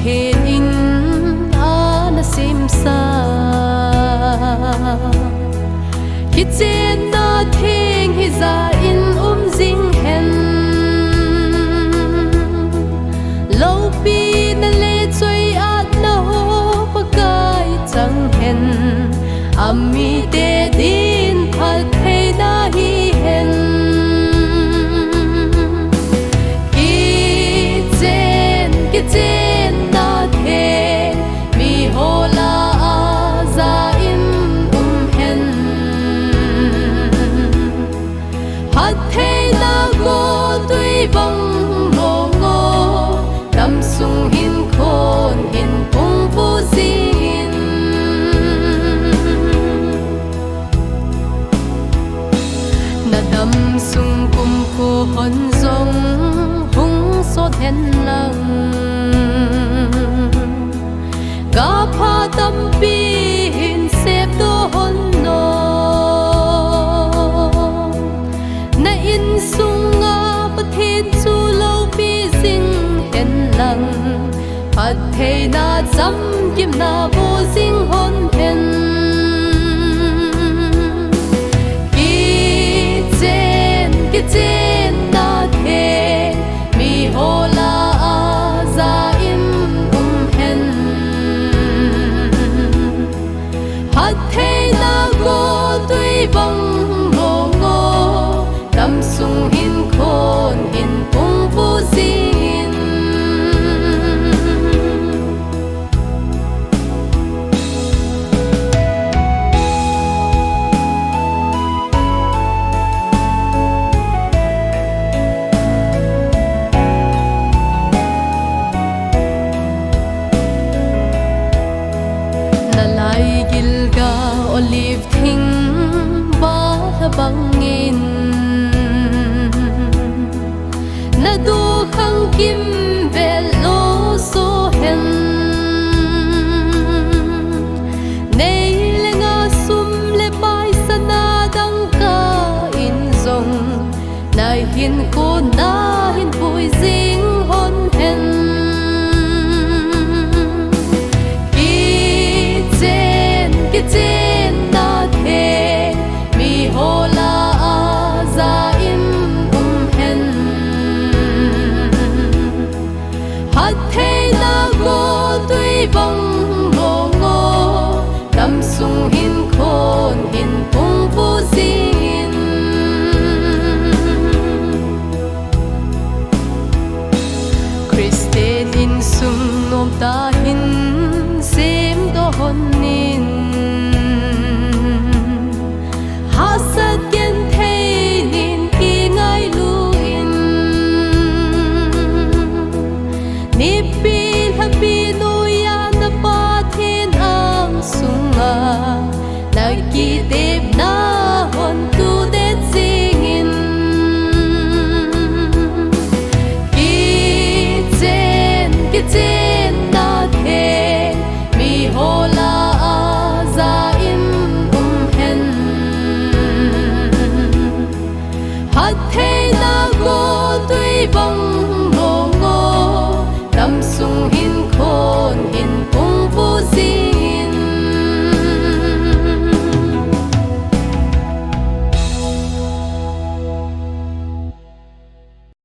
khen in ana sim sa hi chen na theng hi za in jing hen lo pi na le choi at na ho pakai chang hen ami te din phal thei na hi hen ki chen na the mi hola za in hen hat thei na go tui bang mo ngo tam sung hin khon hin pung pu zin na dam sung kum ko hon zong hung so then lang ga pha tam pi hin sep do hon no na in sung a pathin chu lo pi sing hen lang phat thei na cham kim na bo sing hon hen ki chen na the mi hola za in hen hat thei na go tui bang mo ngo tam sung hin khon hin pung pu zin gilga olive thing ba la bangin na du khang kim velo so hen nei lenga sum le pai sana dang ka in zong nai hin ko na hin pui jing hon hen ki chen na the mi hola za in hen hat thei na go tui bang mo ngo tam sung hin khon hin pung pu zin Christian in sung nom ta hin sem do hon nin hasat gen thei nin ki ngai lu in ni pi ha pi nu ya na pa thin am sunga na ki dep na hon tu de sing in ki chen na the mi hola za in hen hat thei na go tui bang mo ngo tam sung hin khon hin